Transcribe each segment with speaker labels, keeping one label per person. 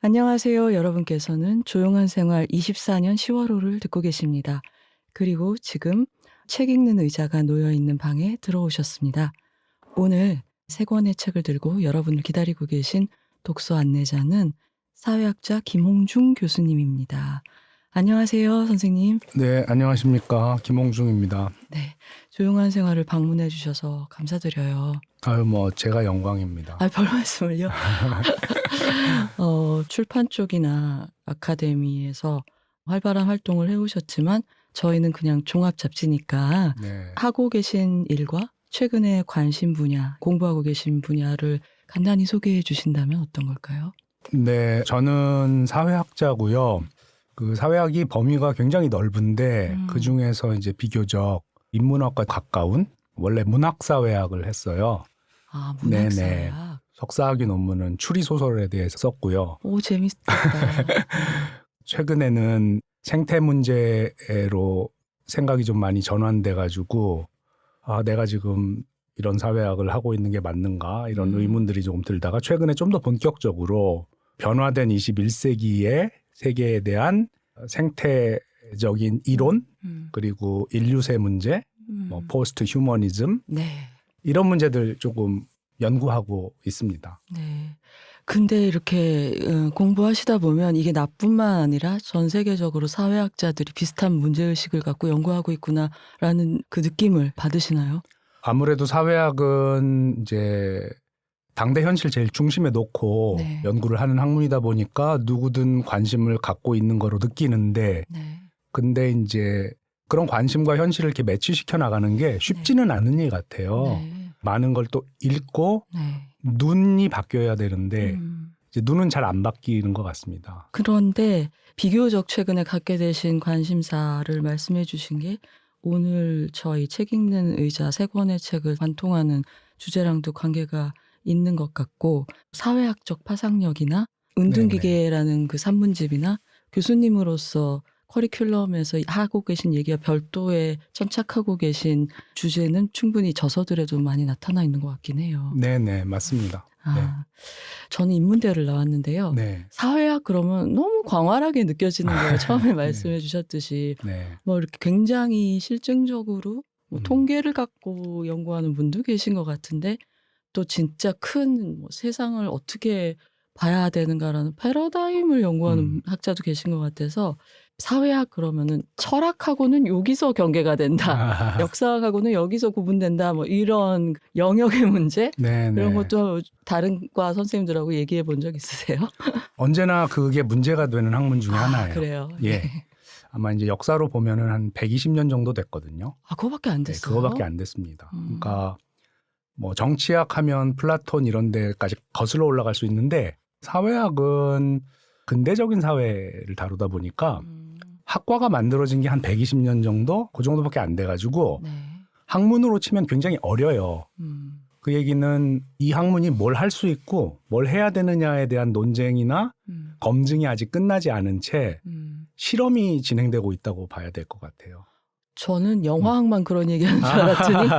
Speaker 1: 안녕하세요. 여러분께서는 조용한 생활 24년 10월호를 듣고 계십니다. 그리고 지금 책 읽는 의자가 놓여 있는 방에 들어오셨습니다. 오늘 세 권의 책을 들고 여러분을 기다리고 계신 독서 안내자는 사회학자 김홍중 교수님입니다. 안녕하세요, 선생님.
Speaker 2: 네, 안녕하십니까. 김홍중입니다.
Speaker 1: 네, 조용한 생활을 방문해 주셔서 감사드려요.
Speaker 2: 제가 영광입니다.
Speaker 1: 별 말씀을요. 출판 쪽이나 아카데미에서 활발한 활동을 해오셨지만 저희는 그냥 종합 잡지니까
Speaker 2: 네.
Speaker 1: 하고 계신 일과 최근에 관심 분야, 공부하고 계신 분야를 간단히 소개해 주신다면 어떤 걸까요?
Speaker 2: 네, 저는 사회학자고요. 그 사회학이 범위가 굉장히 넓은데 그 중에서 이제 비교적 인문학과 가까운 원래 문학사회학을 했어요.
Speaker 1: 아, 문학사회학.
Speaker 2: 석사학위 논문은 추리소설에 대해서 썼고요.
Speaker 1: 오, 재밌다.
Speaker 2: 최근에는 생태 문제로 생각이 좀 많이 전환돼가지고 내가 지금 이런 사회학을 하고 있는 게 맞는가 이런 의문들이 조금 들다가 최근에 좀 더 본격적으로 변화된 21세기의 세계에 대한 생태적인 이론 그리고 인류세 문제, 포스트 휴머니즘
Speaker 1: 네.
Speaker 2: 이런 문제들 조금 연구하고 있습니다.
Speaker 1: 네. 근데 이렇게 공부하시다 보면 이게 나뿐만 아니라 전 세계적으로 사회학자들이 비슷한 문제의식을 갖고 연구하고 있구나라는 그 느낌을 받으시나요?
Speaker 2: 아무래도 사회학은 이제 당대 현실 제일 중심에 놓고
Speaker 1: 네.
Speaker 2: 연구를 하는 학문이다 보니까 누구든 관심을 갖고 있는 거로 느끼는데
Speaker 1: 네.
Speaker 2: 근데 이제 그런 관심과 현실을 이렇게 매치시켜 나가는 게 쉽지는 않은 일 같아요.
Speaker 1: 네.
Speaker 2: 많은 걸 또 읽고
Speaker 1: 네.
Speaker 2: 눈이 바뀌어야 되는데 이제 눈은 잘 안 바뀌는 것 같습니다.
Speaker 1: 그런데 비교적 최근에 갖게 되신 관심사를 말씀해 주신 게 오늘 저희 책 읽는 의자 세 권의 책을 관통하는 주제랑도 관계가 있는 것 같고 사회학적 파상력이나 은둔기계라는 그 산문집이나 교수님으로서 커리큘럼에서 하고 계신 얘기와 별도의 점착하고 계신 주제는 충분히 저서들에도 많이 나타나 있는 것 같긴 해요.
Speaker 2: 네네, 맞습니다. 네.
Speaker 1: 저는 인문대를 나왔는데요.
Speaker 2: 네.
Speaker 1: 사회학 그러면 너무 광활하게 느껴지는 거예요. 처음에 말씀해 주셨듯이.
Speaker 2: 네.
Speaker 1: 이렇게 굉장히 실증적으로 통계를 갖고 연구하는 분도 계신 것 같은데 또 진짜 큰 세상을 어떻게 봐야 되는가라는 패러다임을 연구하는 학자도 계신 것 같아서 사회학 그러면은 철학하고는 여기서 경계가 된다. 역사학하고는 여기서 구분된다. 이런 영역의 문제 이런 것도 다른 과 선생님들하고 얘기해 본 적 있으세요?
Speaker 2: 언제나 그게 문제가 되는 학문 중에 하나예요.
Speaker 1: 그래요.
Speaker 2: 예. 아마 이제 역사로 보면은 한 120년 정도 됐거든요.
Speaker 1: 그거밖에 안 됐어요?
Speaker 2: 네, 그거밖에 안 됐습니다. 그러니까 정치학 하면 플라톤 이런 데까지 거슬러 올라갈 수 있는데 사회학은 근대적인 사회를 다루다 보니까 학과가 만들어진 게 한 120년 정도? 그 정도밖에 안 돼가지고
Speaker 1: 네.
Speaker 2: 학문으로 치면 굉장히 어려요. 그 얘기는 이 학문이 뭘 할 수 있고 뭘 해야 되느냐에 대한 논쟁이나 검증이 아직 끝나지 않은 채 실험이 진행되고 있다고 봐야 될 것 같아요.
Speaker 1: 저는 영화학만 그런 얘기하는 줄 알았더니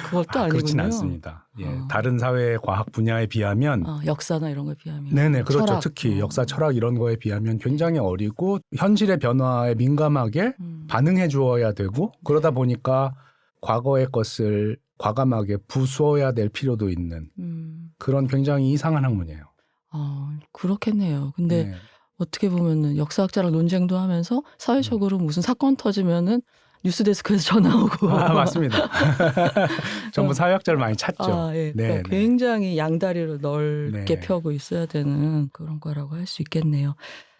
Speaker 1: 그것도 아니군요.
Speaker 2: 그렇진 않습니다. 예, 다른 사회 과학 분야에 비하면
Speaker 1: 역사나 이런 거에 비하면
Speaker 2: 네네, 그렇죠.
Speaker 1: 철학.
Speaker 2: 특히 역사, 철학 이런 거에 비하면 굉장히 어리고 현실의 변화에 민감하게 반응해 주어야 되고 그러다 보니까 과거의 것을 과감하게 부수어야 될 필요도 있는 그런 굉장히 이상한 학문이에요.
Speaker 1: 그렇겠네요. 근데
Speaker 2: 네.
Speaker 1: 어떻게 보면은 역사학자랑 논쟁도 하면서 사회적으로 무슨 사건 터지면은 뉴스데스크에서 전화 오고.
Speaker 2: 맞습니다. 전부 사회학자를 많이 찾죠.
Speaker 1: 예.
Speaker 2: 네,
Speaker 1: 그러니까 굉장히 양다리를 넓게
Speaker 2: 네.
Speaker 1: 펴고 있어야 되는 그런 거라고 할 수 있겠네요.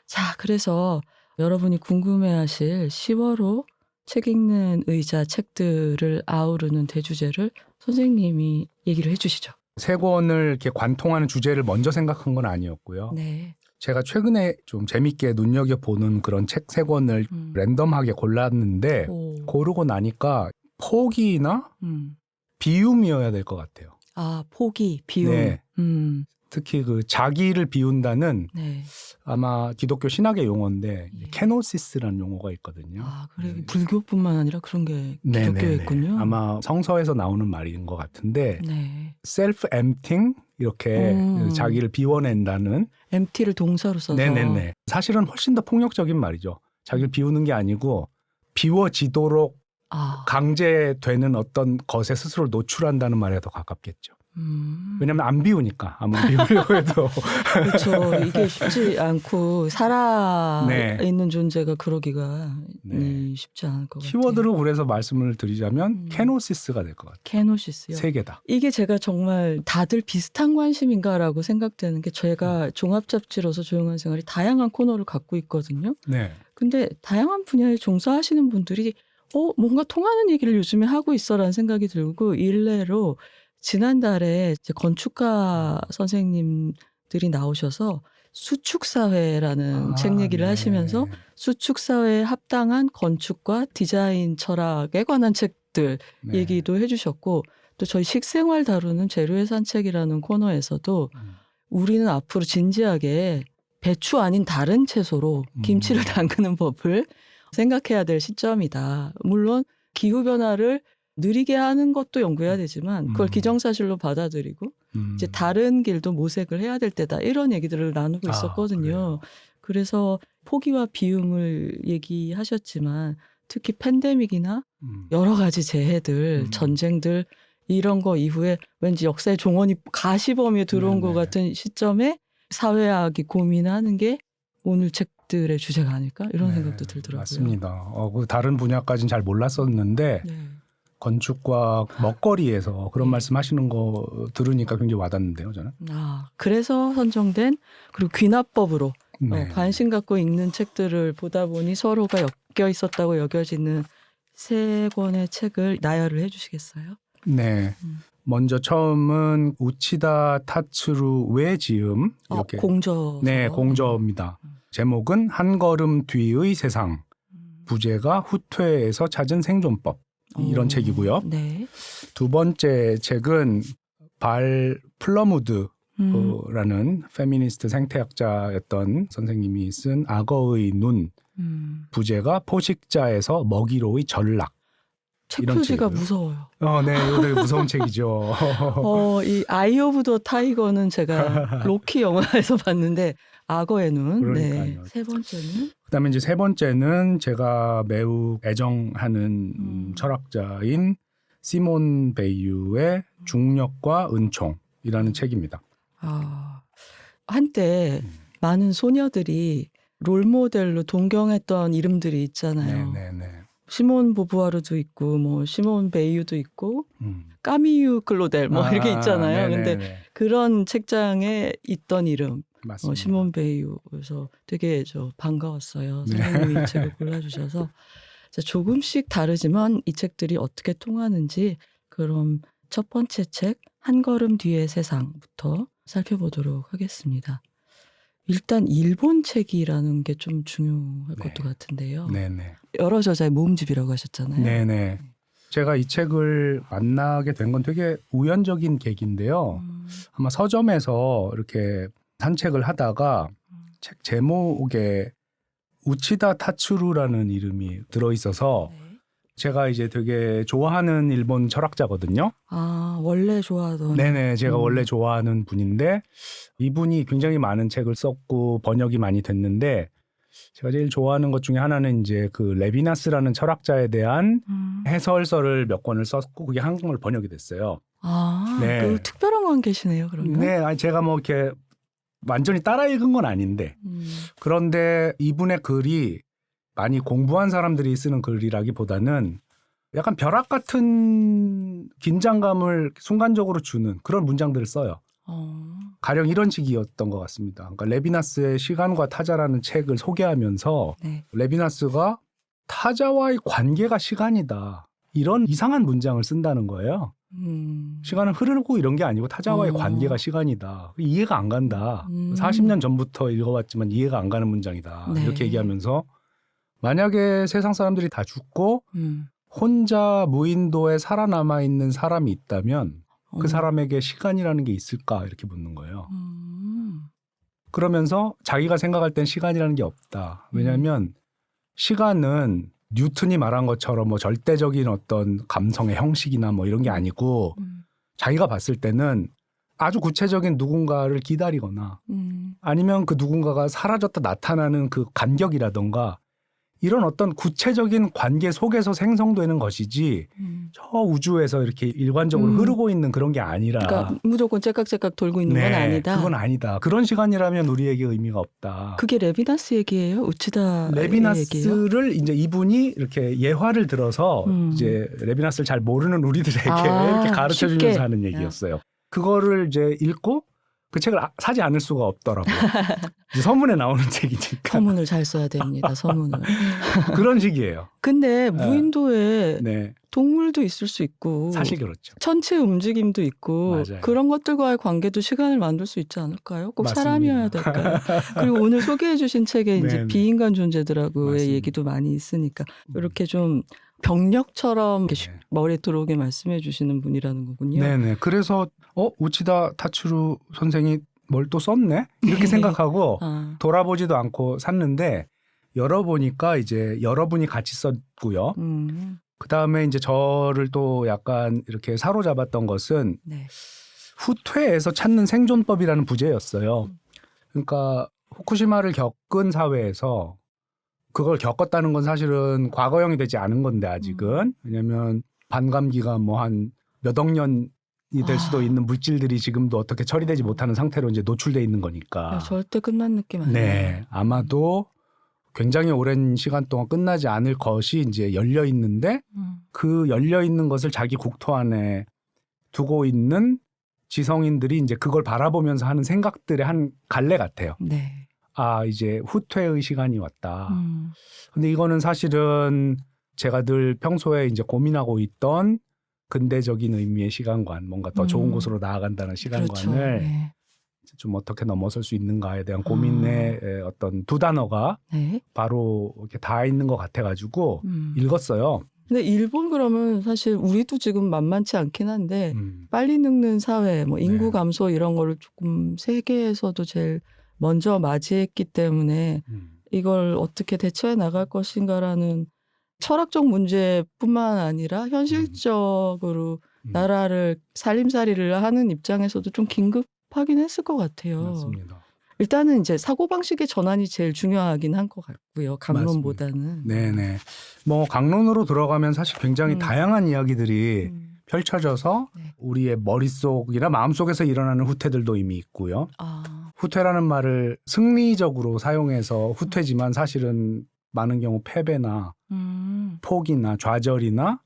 Speaker 1: 자, 그래서 여러분이 궁금해하실 10월호 책 읽는 의자 책들을 아우르는 대주제를 선생님이 얘기를 해주시죠.
Speaker 2: 세 권을 이렇게 관통하는 주제를 먼저 생각한 건 아니었고요.
Speaker 1: 네.
Speaker 2: 제가 최근에 좀 재밌게 눈여겨보는 그런 책 세 권을 랜덤하게 골랐는데 고르고 나니까 포기나 비움이어야 될 것 같아요.
Speaker 1: 포기, 비움.
Speaker 2: 네. 특히 그 자기를 비운다는
Speaker 1: 네.
Speaker 2: 아마 기독교 신학의 용어인데 케노시스라는 용어가 있거든요.
Speaker 1: 그래 불교뿐만 아니라 그런 게 기독교에 있군요.
Speaker 2: 아마 성서에서 나오는 말인 것 같은데
Speaker 1: 네.
Speaker 2: self-emptying 이렇게 자기를 비워낸다는.
Speaker 1: MT를 동사로 써서.
Speaker 2: 네네네. 사실은 훨씬 더 폭력적인 말이죠. 자기를 비우는 게 아니고 비워지도록 강제되는 어떤 것에 스스로를 노출한다는 말에 더 가깝겠죠. 왜냐하면 안 비우니까 아무리 비우려고 해도.
Speaker 1: 그렇죠. 이게 쉽지 않고 살아
Speaker 2: 네.
Speaker 1: 있는 존재가 그러기가
Speaker 2: 네.
Speaker 1: 쉽지 않을 것 같아요.
Speaker 2: 키워드로 그래서 말씀을 드리자면 케노시스가 될 것 같아요.
Speaker 1: 케노시스요.
Speaker 2: 세 개다.
Speaker 1: 이게 제가 정말 다들 비슷한 관심인가라고 생각되는 게 제가 종합잡지로서 조용한 생활이 다양한 코너를 갖고 있거든요.
Speaker 2: 네.
Speaker 1: 근데 다양한 분야에 종사하시는 분들이 뭔가 통하는 얘기를 요즘에 하고 있어라는 생각이 들고 일례로 지난달에 이제 건축가 선생님들이 나오셔서 수축사회라는 책 얘기를
Speaker 2: 네.
Speaker 1: 하시면서 수축사회에 합당한 건축과 디자인 철학에 관한 책들
Speaker 2: 네.
Speaker 1: 얘기도 해주셨고 또 저희 식생활 다루는 재료의 산책이라는 코너에서도 우리는 앞으로 진지하게 배추 아닌 다른 채소로 김치를 담그는 법을 생각해야 될 시점이다. 물론 기후변화를 느리게 하는 것도 연구해야 되지만 그걸 기정사실로 받아들이고 이제 다른 길도 모색을 해야 될 때다. 이런 얘기들을 나누고 있었거든요.
Speaker 2: 그래요?
Speaker 1: 그래서 포기와 비움을 얘기하셨지만 특히 팬데믹이나 여러 가지 재해들, 전쟁들 이런 거 이후에 왠지 역사의 종언이 가시범위에 들어온 것 같은 시점에 사회학이 고민하는 게 오늘 책들의 주제가 아닐까 이런 생각도 들더라고요.
Speaker 2: 맞습니다. 그 다른 분야까지는 잘 몰랐었는데
Speaker 1: 네.
Speaker 2: 건축과 먹거리에서 그런 말씀하시는 거 들으니까 굉장히 와닿는데요, 저는.
Speaker 1: 그래서 선정된 그리고 귀납법으로
Speaker 2: 네.
Speaker 1: 관심 갖고 읽는 책들을 보다 보니 서로가 엮여 있었다고 여겨지는 세 권의 책을 나열을 해주시겠어요?
Speaker 2: 네. 먼저 처음은 우치다 타츠루 외지음 이렇게
Speaker 1: 공저.
Speaker 2: 네, 공저입니다. 제목은 한 걸음 뒤의 세상. 부제가 후퇴에서 찾은 생존법. 이런 책이고요.
Speaker 1: 네.
Speaker 2: 두 번째 책은 발 플러무드라는 페미니스트 생태학자였던 선생님이 쓴 악어의 눈. 부제가 포식자에서 먹이로의 전락.
Speaker 1: 책
Speaker 2: 이런
Speaker 1: 표지가
Speaker 2: 책이고요.
Speaker 1: 무서워요.
Speaker 2: 네, 이거 되게 무서운 책이죠.
Speaker 1: 이 아이 오브 더 타이거는 제가 로키 영화에서 봤는데 악어의 눈.
Speaker 2: 그러니까요.
Speaker 1: 네. 세 번째는
Speaker 2: 그다음에 이제 세 번째는 제가 매우 애정하는 철학자인 시몬 베이유의 중력과 은총이라는 책입니다.
Speaker 1: 한때 많은 소녀들이 롤모델로 동경했던 이름들이 있잖아요.
Speaker 2: 네.
Speaker 1: 시몬 보부아르도 있고 뭐 시몬 베이유도 있고 까미유 클로델 뭐 이렇게 있잖아요.
Speaker 2: 네네네.
Speaker 1: 근데 그런 책장에 있던 이름
Speaker 2: 맞습니다.
Speaker 1: 시몬 베이유. 그래서 되게 반가웠어요.
Speaker 2: 네.
Speaker 1: 선생님이 이 책을 골라주셔서 조금씩 다르지만 이 책들이 어떻게 통하는지 그럼 첫 번째 책 한 걸음 뒤의 세상부터 살펴보도록 하겠습니다. 일단 일본 책이라는 게 좀 중요할 것도 같은데요.
Speaker 2: 네네.
Speaker 1: 여러 저자의 모음집이라고 하셨잖아요.
Speaker 2: 네네. 제가 이 책을 만나게 된 건 되게 우연적인 계기인데요. 아마 서점에서 이렇게 산책을 하다가 책 제목에 우치다 타츠루라는 이름이 들어있어서 제가 이제 되게 좋아하는 일본 철학자거든요.
Speaker 1: 원래 좋아하던.
Speaker 2: 네네. 제가 원래 좋아하는 분인데 이분이 굉장히 많은 책을 썼고 번역이 많이 됐는데 제가 제일 좋아하는 것 중에 하나는 이제 그 레비나스라는 철학자에 대한 해설서를 몇 권을 썼고 그게 한국말 번역이 됐어요. 네.
Speaker 1: 그 특별한 관계시네요, 그러면.
Speaker 2: 네, 아니 제가 뭐 이렇게 완전히 따라 읽은 건 아닌데 그런데 이분의 글이 많이 공부한 사람들이 쓰는 글이라기보다는 약간 벼락 같은 긴장감을 순간적으로 주는 그런 문장들을 써요. 가령 이런 식이었던 것 같습니다. 그러니까 레비나스의 시간과 타자라는 책을 소개하면서 레비나스가 타자와의 관계가 시간이다. 이런 이상한 문장을 쓴다는 거예요. 시간은 흐르고 이런 게 아니고 타자와의 관계가 시간이다. 이해가 안 간다. 40년 전부터 읽어봤지만 이해가 안 가는 문장이다. 이렇게 얘기하면서 만약에 세상 사람들이 다 죽고 혼자 무인도에 살아남아 있는 사람이 있다면 그 사람에게 시간이라는 게 있을까 이렇게 묻는 거예요. 그러면서 자기가 생각할 땐 시간이라는 게 없다. 왜냐하면 시간은 뉴턴이 말한 것처럼 뭐 절대적인 어떤 감성의 형식이나 뭐 이런 게 아니고 자기가 봤을 때는 아주 구체적인 누군가를 기다리거나 아니면 그 누군가가 사라졌다 나타나는 그 간격이라던가 이런 어떤 구체적인 관계 속에서 생성되는 것이지 저 우주에서 이렇게 일관적으로 흐르고 있는 그런 게 아니라
Speaker 1: 그러니까 무조건 째깍째깍 돌고 있는 건 아니다.
Speaker 2: 그건 아니다. 그런 시간이라면 우리에게 의미가 없다.
Speaker 1: 그게 레비나스 얘기예요? 우치다 얘기예요?
Speaker 2: 레비나스를 이제 이분이 이렇게 예화를 들어서 이제 레비나스를 잘 모르는 우리들에게 이렇게 가르쳐 주면서 하는 얘기였어요. 그거를 이제 읽고 그 책을 사지 않을 수가 없더라고요. 이제 서문에 나오는 책이니까.
Speaker 1: 서문을 잘 써야 됩니다. 서문을.
Speaker 2: 그런 식이에요.
Speaker 1: 근데 무인도에
Speaker 2: 네.
Speaker 1: 동물도 있을 수 있고
Speaker 2: 사실 그렇죠.
Speaker 1: 천체 움직임도 있고
Speaker 2: 맞아요.
Speaker 1: 그런 것들과의 관계도 시간을 만들 수 있지 않을까요? 꼭
Speaker 2: 맞습니다.
Speaker 1: 사람이어야 될까요? 그리고 오늘 소개해 주신 책에 이제
Speaker 2: 네네.
Speaker 1: 비인간 존재들하고의
Speaker 2: 맞습니다.
Speaker 1: 얘기도 많이 있으니까 이렇게 좀 병력처럼 이렇게
Speaker 2: 네.
Speaker 1: 머리에 들어오게 말씀해 주시는 분이라는 거군요.
Speaker 2: 네네. 그래서 우치다 타츠루 선생이 뭘 또 썼네? 이렇게 생각하고
Speaker 1: 아,
Speaker 2: 돌아보지도 않고 샀는데 열어보니까 이제 여러분이 같이 썼고요. 그 다음에 이제 저를 또 약간 이렇게 사로잡았던 것은
Speaker 1: 네.
Speaker 2: 후퇴에서 찾는 생존법이라는 부제였어요. 그러니까 후쿠시마를 겪은 사회에서 그걸 겪었다는 건 사실은 과거형이 되지 않은 건데 아직은 왜냐하면 반감기가 뭐 한 몇 억 년이 될 수도 있는 물질들이 지금도 어떻게 처리되지 못하는 상태로 이제 노출돼 있는 거니까.
Speaker 1: 절대 끝난 느낌 아니에요.
Speaker 2: 네, 아마도 굉장히 오랜 시간 동안 끝나지 않을 것이 이제 열려 있는데 그 열려 있는 것을 자기 국토 안에 두고 있는 지성인들이 이제 그걸 바라보면서 하는 생각들의 한 갈래 같아요.
Speaker 1: 네.
Speaker 2: 아, 이제 후퇴의 시간이 왔다. 근데 이거는 사실은 제가 늘 평소에 이제 고민하고 있던 근대적인 의미의 시간관, 뭔가 더 좋은 곳으로 나아간다는 시간관을
Speaker 1: 그렇죠. 네.
Speaker 2: 좀 어떻게 넘어설 수 있는가에 대한 고민의 어떤 두 단어가
Speaker 1: 네.
Speaker 2: 바로 이렇게 닿아 있는 것 같아가지고 읽었어요.
Speaker 1: 근데 일본 그러면 사실 우리도 지금 만만치 않긴 한데 빨리 늙는 사회, 뭐 인구
Speaker 2: 네.
Speaker 1: 감소 이런 거를 조금 세계에서도 제일 먼저 맞이했기 때문에 이걸 어떻게 대처해 나갈 것인가라는 철학적 문제뿐만 아니라 현실적으로 나라를 살림살이를 하는 입장에서도 좀 긴급하긴 했을 것 같아요.
Speaker 2: 맞습니다.
Speaker 1: 일단은 이제 사고방식의 전환이 제일 중요하긴 한 것 같고요. 강론보다는.
Speaker 2: 네네. 뭐 강론으로 들어가면 사실 굉장히 다양한 이야기들이 펼쳐져서
Speaker 1: 네.
Speaker 2: 우리의 머릿속이나 마음속에서 일어나는 후퇴들도 이미 있고요.
Speaker 1: 아,
Speaker 2: 후퇴라는 말을 승리적으로 사용해서 후퇴지만 사실은 많은 경우 패배나 포기나 좌절이나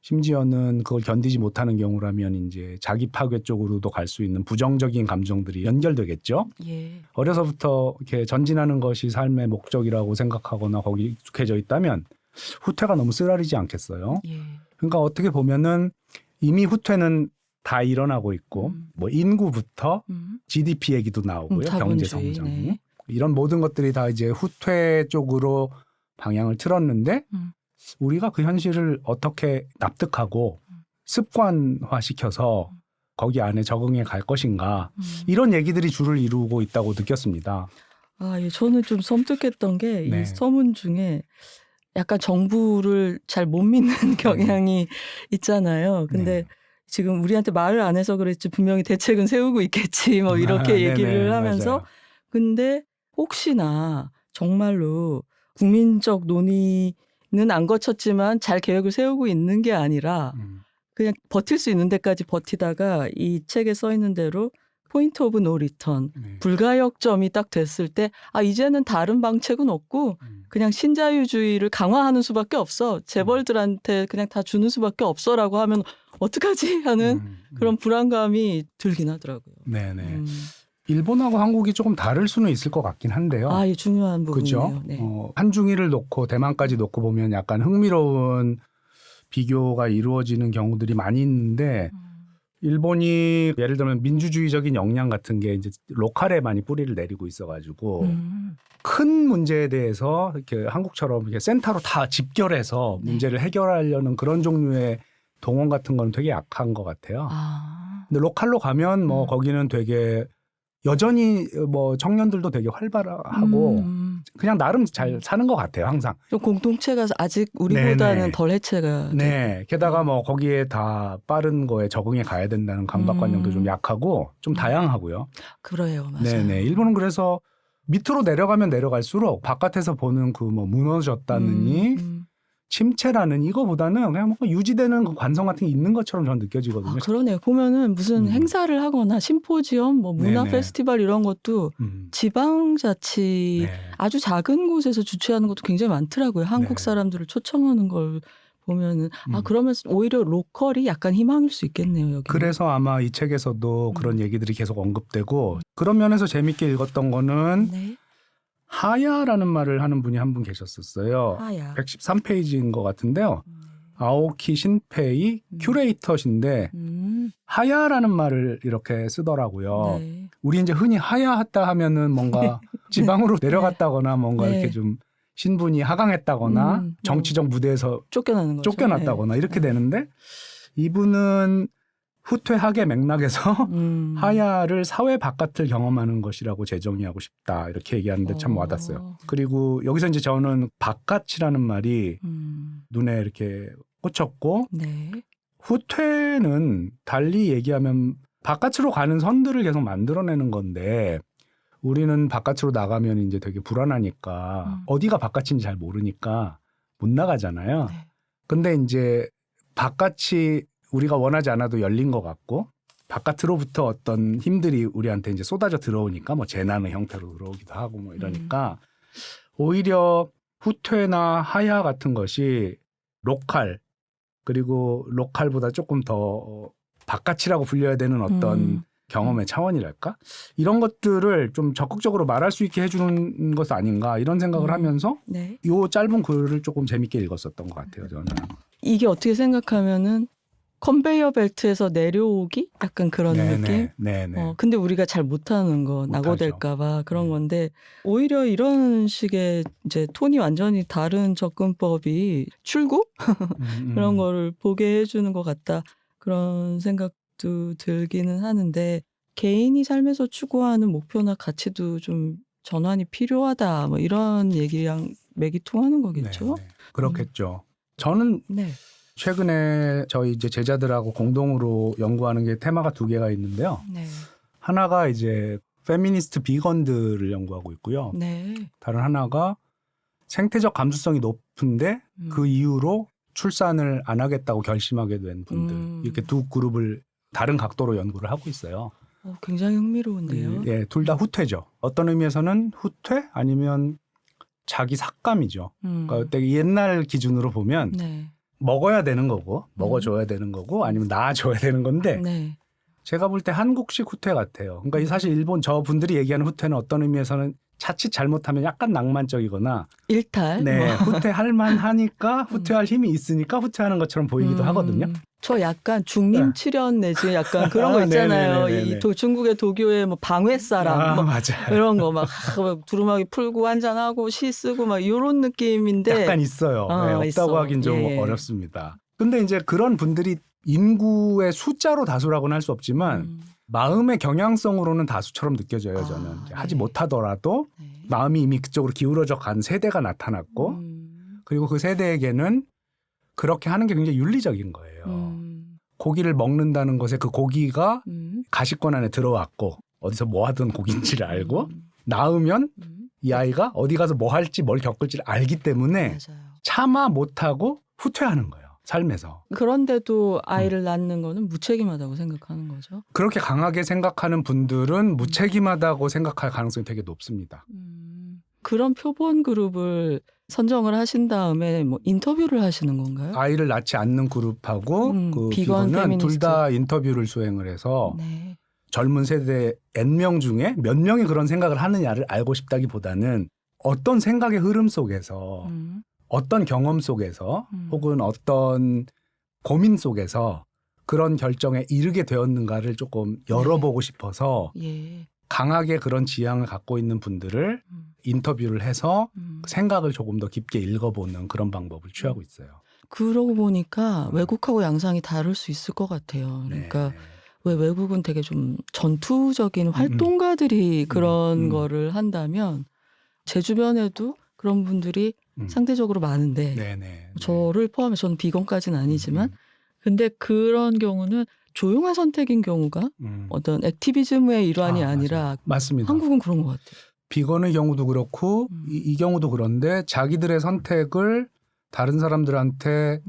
Speaker 2: 심지어는 그걸 견디지 못하는 경우라면 이제 자기 파괴 쪽으로도 갈 수 있는 부정적인 감정들이 연결되겠죠.
Speaker 1: 예.
Speaker 2: 어려서부터 이렇게 전진하는 것이 삶의 목적이라고 생각하거나 거기 익숙해져 있다면 후퇴가 너무 쓰라리지 않겠어요.
Speaker 1: 예.
Speaker 2: 그러니까 어떻게 보면은 이미 후퇴는 다 일어나고 있고 뭐 인구부터 GDP 얘기도 나오고요. 경제
Speaker 1: 자본주의,
Speaker 2: 성장.
Speaker 1: 네.
Speaker 2: 이런 모든 것들이 다 이제 후퇴 쪽으로 방향을 틀었는데 우리가 그 현실을 어떻게 납득하고 습관화시켜서 거기 안에 적응해 갈 것인가 이런 얘기들이 주를 이루고 있다고 느꼈습니다.
Speaker 1: 아, 예. 저는 좀 섬뜩했던 게 이
Speaker 2: 네.
Speaker 1: 서문 중에 약간 정부를 잘 못 믿는 경향이 있잖아요. 근데
Speaker 2: 네.
Speaker 1: 지금 우리한테 말을 안 해서 그랬지 분명히 대책은 세우고 있겠지 뭐 이렇게
Speaker 2: 네네,
Speaker 1: 얘기를 하면서
Speaker 2: 맞아요.
Speaker 1: 근데 혹시나 정말로 국민적 논의는 안 거쳤지만 잘 계획을 세우고 있는 게 아니라 그냥 버틸 수 있는 데까지 버티다가 이 책에 써 있는 대로 포인트 오브 노 리턴
Speaker 2: 네.
Speaker 1: 불가역점이 딱 됐을 때 아 이제는 다른 방책은 없고 그냥 신자유주의를 강화하는 수밖에 없어 재벌들한테 그냥 다 주는 수밖에 없어라고 하면 어떡하지 하는 그런 불안감이 들긴 하더라고요.
Speaker 2: 네네. 일본하고 한국이 조금 다를 수는 있을 것 같긴 한데요.
Speaker 1: 아, 이 중요한 부분이에요.
Speaker 2: 그렇죠.
Speaker 1: 네.
Speaker 2: 한중일을 놓고 대만까지 놓고 보면 약간 흥미로운 비교가 이루어지는 경우들이 많이 있는데 일본이 예를 들면 민주주의적인 역량 같은 게 이제 로컬에 많이 뿌리를 내리고 있어가지고 큰 문제에 대해서 이렇게 한국처럼 이렇게 센터로 다 집결해서 문제를 해결하려는 그런 종류의 동원 같은 건 되게 약한 것 같아요.
Speaker 1: 아,
Speaker 2: 근데 로컬로 가면 뭐 거기는 되게 여전히 뭐 청년들도 되게 활발하고 그냥 나름 잘 사는 것 같아요. 항상.
Speaker 1: 좀 공동체가 아직 우리보다는
Speaker 2: 네네.
Speaker 1: 덜 해체가
Speaker 2: 네. 게다가 뭐 거기에 다 빠른 거에 적응해 가야 된다는 강박관념도 좀 약하고 좀 다양하고요.
Speaker 1: 그래요, 맞아요.
Speaker 2: 네네. 일본은 그래서 밑으로 내려가면 내려갈수록 바깥에서 보는 그 뭐 무너졌다느니 침체라는 이거보다는 그냥 뭔가 유지되는 그 관성 같은 게 있는 것처럼 저는 느껴지거든요.
Speaker 1: 아, 그러네요. 보면은 무슨 행사를 하거나 심포지엄, 뭐 문화
Speaker 2: 네네.
Speaker 1: 페스티벌 이런 것도 지방자치
Speaker 2: 네.
Speaker 1: 아주 작은 곳에서 주최하는 것도 굉장히 많더라고요. 한국
Speaker 2: 네.
Speaker 1: 사람들을 초청하는 걸 보면은 아, 그러면 오히려 로컬이 약간 희망일 수 있겠네요, 여기.
Speaker 2: 그래서 아마 이 책에서도 그런 얘기들이 계속 언급되고 그런 면에서 재밌게 읽었던 거는
Speaker 1: 네.
Speaker 2: 하야라는 말을 하는 분이 한 분 계셨었어요.
Speaker 1: 하야.
Speaker 2: 113페이지인 것 같은데요. 아오키 신페이 큐레이터신데 하야라는 말을 이렇게 쓰더라고요.
Speaker 1: 네.
Speaker 2: 우리 이제 흔히 하야했다 하면은 뭔가 지방으로 내려갔다거나 뭔가
Speaker 1: 네.
Speaker 2: 이렇게 좀 신분이 하강했다거나 정치적 무대에서
Speaker 1: 쫓겨나는 거죠.
Speaker 2: 쫓겨났다거나
Speaker 1: 네.
Speaker 2: 이렇게 되는데 이분은 후퇴학의 맥락에서 하야를 사회 바깥을 경험하는 것이라고 재정의하고 싶다 이렇게 얘기하는데 참 와닿았어요. 그리고 여기서 이제 저는 바깥이라는 말이 눈에 이렇게 꽂혔고
Speaker 1: 네.
Speaker 2: 후퇴는 달리 얘기하면 바깥으로 가는 선들을 계속 만들어내는 건데 우리는 바깥으로 나가면 이제 되게 불안하니까 어디가 바깥인지 잘 모르니까 못 나가잖아요.
Speaker 1: 네.
Speaker 2: 근데 이제 바깥이 우리가 원하지 않아도 열린 것 같고 바깥으로부터 어떤 힘들이 우리한테 이제 쏟아져 들어오니까 뭐 재난의 형태로 들어오기도 하고 뭐 이러니까 오히려 후퇴나 하야 같은 것이 로컬 그리고 로컬보다 조금 더 바깥이라고 불려야 되는 어떤 경험의 차원이랄까? 이런 것들을 좀 적극적으로 말할 수 있게 해주는 것 아닌가 이런 생각을 하면서
Speaker 1: 네.
Speaker 2: 이 짧은 글을 조금 재밌게 읽었었던 것 같아요. 저는.
Speaker 1: 이게 어떻게 생각하면은 컨베이어 벨트에서 내려오기? 약간 그런 느낌?
Speaker 2: 네네.
Speaker 1: 근데 우리가 잘 못하는 거, 낙오될까봐 그런 건데, 오히려 이런 식의 이제 톤이 완전히 다른 접근법이 출구? 그런 거를 보게 해주는 것 같다. 그런 생각도 들기는 하는데, 개인이 삶에서 추구하는 목표나 가치도 좀 전환이 필요하다. 뭐 이런 얘기랑 맥이 통하는 거겠죠?
Speaker 2: 네네. 그렇겠죠. 저는
Speaker 1: 네.
Speaker 2: 최근에 저희 이제 제자들하고 공동으로 연구하는 게 테마가 두 개가 있는데요.
Speaker 1: 네.
Speaker 2: 하나가 이제 페미니스트 비건들을 연구하고 있고요.
Speaker 1: 네.
Speaker 2: 다른 하나가 생태적 감수성이 높은데 그 이후로 출산을 안 하겠다고 결심하게 된 분들. 이렇게 두 그룹을 다른 각도로 연구를 하고 있어요.
Speaker 1: 굉장히 흥미로운데요.
Speaker 2: 예, 둘 다 후퇴죠. 어떤 의미에서는 후퇴 아니면 자기 삭감이죠. 그러니까 되게 옛날 기준으로 보면
Speaker 1: 네.
Speaker 2: 먹어야 되는 거고 먹어줘야 되는 거고 아니면 낳아줘야 되는 건데
Speaker 1: 네.
Speaker 2: 제가 볼 때 한국식 후퇴 같아요. 그러니까 사실 일본 저 분들이 얘기하는 후퇴는 어떤 의미에서는 자칫 잘못하면 약간 낭만적이거나
Speaker 1: 일탈.
Speaker 2: 네, 후퇴할 만하니까 후퇴할 힘이 있으니까 후퇴하는 것처럼 보이기도 하거든요.
Speaker 1: 저 약간 중림 출연 내지 약간 그런 거 있잖아요.
Speaker 2: 네네네네네.
Speaker 1: 이 중국의 도교의 뭐 방회사랑 뭐
Speaker 2: 맞아요.
Speaker 1: 이런 거 막 두루마기 풀고 한잔하고 시 쓰고 막 이런 느낌인데
Speaker 2: 약간 있어요. 네, 없다고
Speaker 1: 있어.
Speaker 2: 하긴 좀
Speaker 1: 예.
Speaker 2: 어렵습니다. 근데 이제 그런 분들이 인구의 숫자로 다수라고는 할 수 없지만 마음의 경향성으로는 다수처럼 느껴져요. 저는 하지 못하더라도
Speaker 1: 네.
Speaker 2: 마음이 이미 그쪽으로 기울어져 간 세대가 나타났고 그리고 그 세대에게는 그렇게 하는 게 굉장히 윤리적인 거예요. 고기를 먹는다는 것에 그 고기가 가시권 안에 들어왔고 어디서 뭐 하던 고기인지를 알고 낳으면 이 아이가 어디 가서 뭐 할지 뭘 겪을지를 알기 때문에
Speaker 1: 맞아요.
Speaker 2: 차마 못하고 후퇴하는 거예요. 삶에서.
Speaker 1: 그런데도 아이를 낳는 거는 무책임하다고 생각하는 거죠.
Speaker 2: 그렇게 강하게 생각하는 분들은 무책임하다고 생각할 가능성이 되게 높습니다.
Speaker 1: 그런 표본 그룹을 선정을 하신 다음에 뭐 인터뷰를 하시는 건가요?
Speaker 2: 아이를 낳지 않는 그룹하고 그
Speaker 1: 비건
Speaker 2: 비건은
Speaker 1: 페미니스트.
Speaker 2: 둘 다 인터뷰를 수행을 해서
Speaker 1: 네.
Speaker 2: 젊은 세대 N명 중에 몇 명이 그런 생각을 하느냐를 알고 싶다기보다는 어떤 생각의 흐름 속에서 어떤 경험 속에서 혹은 어떤 고민 속에서 그런 결정에 이르게 되었는가를 조금 열어보고 싶어서
Speaker 1: 예.
Speaker 2: 강하게 그런 지향을 갖고 있는 분들을 인터뷰를 해서 생각을 조금 더 깊게 읽어보는 그런 방법을 취하고 있어요.
Speaker 1: 그러고 보니까 외국하고 양상이 다를 수 있을 것 같아요. 그러니까
Speaker 2: 네.
Speaker 1: 왜 외국은 되게 좀 전투적인 활동가들이 그런 거를 한다면 제 주변에도 그런 분들이 상대적으로 많은데
Speaker 2: 네네.
Speaker 1: 저를 포함해서 저는 비건까지는 아니지만 근데 그런 경우는 조용한 선택인 경우가 어떤 액티비즘의 일환이 아니라
Speaker 2: 맞습니다.
Speaker 1: 한국은 그런 것 같아요.
Speaker 2: 비건의 경우도 그렇고 이 경우도 그런데 자기들의 선택을 다른 사람들한테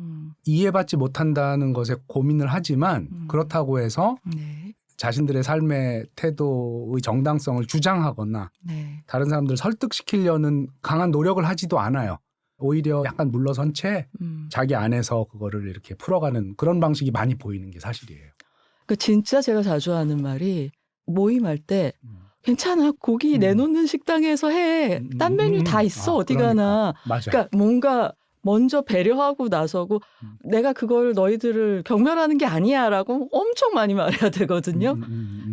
Speaker 2: 이해받지 못한다는 것에 고민을 하지만 그렇다고 해서
Speaker 1: 네.
Speaker 2: 자신들의 삶의 태도의 정당성을 주장하거나
Speaker 1: 네.
Speaker 2: 다른 사람들을 설득시키려는 강한 노력을 하지도 않아요. 오히려 약간 물러선 채 자기 안에서 그거를 이렇게 풀어가는 그런 방식이 많이 보이는 게 사실이에요.
Speaker 1: 그 진짜 제가 자주 하는 말이 모임할 때 괜찮아. 고기 내놓는 식당에서 해. 딴 메뉴 다 있어. 어디 가나.
Speaker 2: 맞아요.
Speaker 1: 그러니까 뭔가 먼저 배려하고 나서고 내가 그걸 너희들을 경멸하는 게 아니야라고 엄청 많이 말해야 되거든요.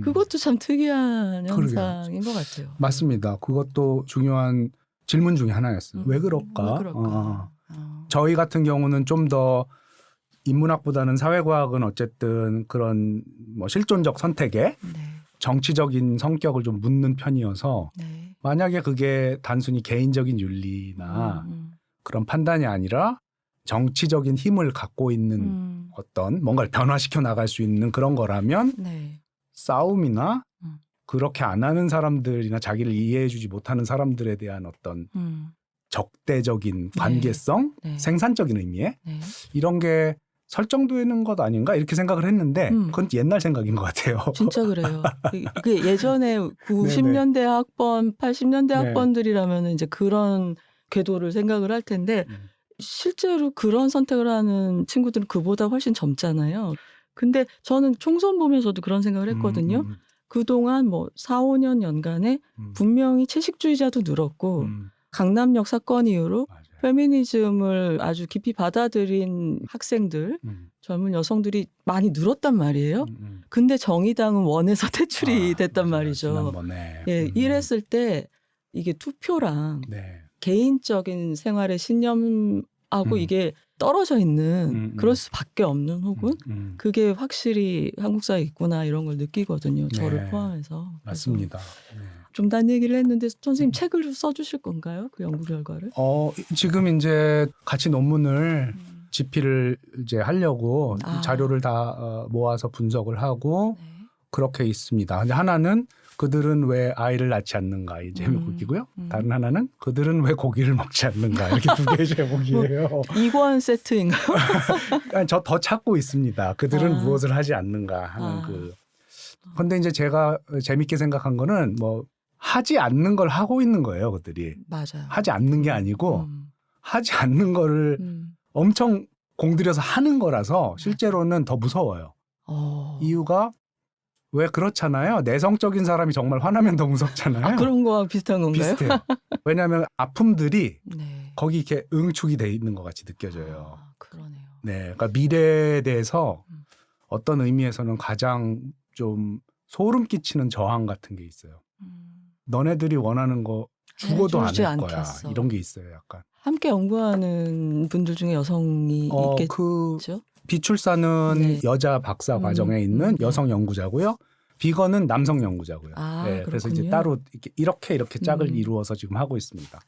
Speaker 1: 그것도 참 특이한 현상인 것 같아요.
Speaker 2: 맞습니다. 그것도 중요한 질문 중에 하나였어요. 왜 그럴까?
Speaker 1: 왜 그럴까?
Speaker 2: 저희 같은 경우는 좀 더 인문학보다는 사회과학은 어쨌든 그런 뭐 실존적 선택에
Speaker 1: 네.
Speaker 2: 정치적인 성격을 좀 묻는 편이어서
Speaker 1: 네.
Speaker 2: 만약에 그게 단순히 개인적인 윤리나 그런 판단이 아니라 정치적인 힘을 갖고 있는 어떤 뭔가를 변화시켜 나갈 수 있는 그런 거라면
Speaker 1: 네.
Speaker 2: 싸움이나 그렇게 안 하는 사람들이나 자기를 이해해주지 못하는 사람들에 대한 어떤 적대적인 관계성,
Speaker 1: 네.
Speaker 2: 생산적인 의미에
Speaker 1: 네.
Speaker 2: 이런 게 설정되는 것 아닌가 이렇게 생각을 했는데 그건 옛날 생각인 것 같아요.
Speaker 1: 진짜 그래요. 그게 예전에 90년대 학번, 80년대
Speaker 2: 네.
Speaker 1: 학번들이라면 이제 그런 궤도를 생각을 할 텐데 실제로 그런 선택을 하는 친구들은 그보다 훨씬 젊잖아요. 근데 저는 총선 보면서도 그런 생각을 했거든요. 그동안 뭐 4, 5년 연간에 분명히 채식주의자도 늘었고 강남역 사건 이후로
Speaker 2: 맞아요.
Speaker 1: 페미니즘을 아주 깊이 받아들인 학생들, 젊은 여성들이 많이 늘었단 말이에요. 근데 정의당은 원에서 퇴출이 됐단
Speaker 2: 맞아요.
Speaker 1: 말이죠.
Speaker 2: 지난번에.
Speaker 1: 예, 이랬을 때 이게 투표랑
Speaker 2: 네.
Speaker 1: 개인적인 생활의 신념하고 이게 떨어져 있는 그럴 수밖에 없는 혹은 그게 확실히 한국 사회에 있구나 이런 걸 느끼거든요. 저를
Speaker 2: 네.
Speaker 1: 포함해서. 그래서
Speaker 2: 맞습니다. 네.
Speaker 1: 좀 딴 얘기를 했는데 선생님 책을 써주실 건가요? 그 연구 결과를?
Speaker 2: 지금 이제 같이 논문을 집필을 이제 하려고 자료를 다 모아서 분석을 하고
Speaker 1: 네.
Speaker 2: 그렇게 있습니다. 근데 하나는 그들은 왜 아이를 낳지 않는가 이 제목이고요. 다른 하나는 그들은 왜 고기를 먹지 않는가 이렇게 두 개의 제목이에요.
Speaker 1: 이권 세트인가요?
Speaker 2: 저 더 찾고 있습니다. 그들은 무엇을 하지 않는가 하는 근데 이제 제가 재밌게 생각한 거는 뭐 하지 않는 걸 하고 있는 거예요, 그들이.
Speaker 1: 맞아요.
Speaker 2: 하지 않는 게 아니고 하지 않는 거를 엄청 공들여서 하는 거라서 실제로는 더 무서워요. 이유가 왜 그렇잖아요. 내성적인 사람이 정말 화나면 더 무섭잖아요.
Speaker 1: 그런 거와 비슷한 건가요?
Speaker 2: 비슷해요. 왜냐하면 아픔들이
Speaker 1: 네.
Speaker 2: 거기 이렇게 응축이 돼 있는 것 같이 느껴져요.
Speaker 1: 그러네요.
Speaker 2: 네, 그러니까 미래에 대해서 어떤 의미에서는 가장 좀 소름 끼치는 저항 같은 게 있어요. 너네들이 원하는 거 죽어도 안
Speaker 1: 해주지
Speaker 2: 할 거야.
Speaker 1: 않겠어.
Speaker 2: 이런 게 있어요, 약간.
Speaker 1: 함께 연구하는 분들 중에 여성이 있겠죠?
Speaker 2: 비출사는
Speaker 1: 네.
Speaker 2: 여자 박사 과정에 있는 여성 연구자고요. 비건은 남성 연구자고요. 네, 그래서 이제
Speaker 1: 그렇군요.
Speaker 2: 따로 이렇게 짝을 이루어서 지금 하고 있습니다.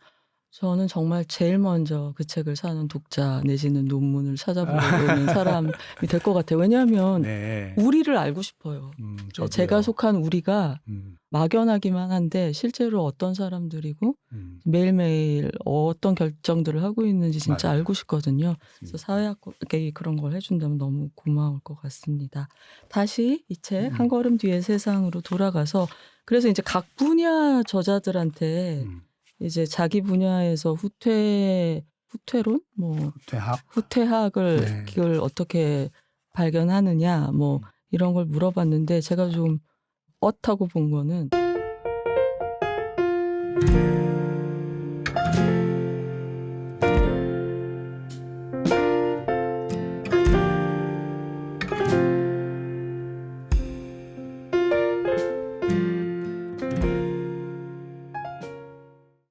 Speaker 1: 저는 정말 제일 먼저 그 책을 사는 독자 내지는 논문을 찾아보는 사람이 될 것 같아요. 왜냐하면
Speaker 2: 네.
Speaker 1: 우리를 알고 싶어요.
Speaker 2: 저도요.
Speaker 1: 제가 속한 우리가 막연하기만 한데 실제로 어떤 사람들이고 매일매일 어떤 결정들을 하고 있는지 진짜
Speaker 2: 맞아요.
Speaker 1: 알고 싶거든요. 그래서 사회학이 그런 걸 해준다면 너무 고마울 것 같습니다. 다시 이 책 한 걸음 뒤의 세상으로 돌아가서 그래서 이제 각 분야 저자들한테 이제 자기 분야에서 후퇴론, 뭐 후퇴학을
Speaker 2: 네.
Speaker 1: 그걸 어떻게 발견하느냐, 뭐 이런 걸 물어봤는데 제가 좀 하고 본 거는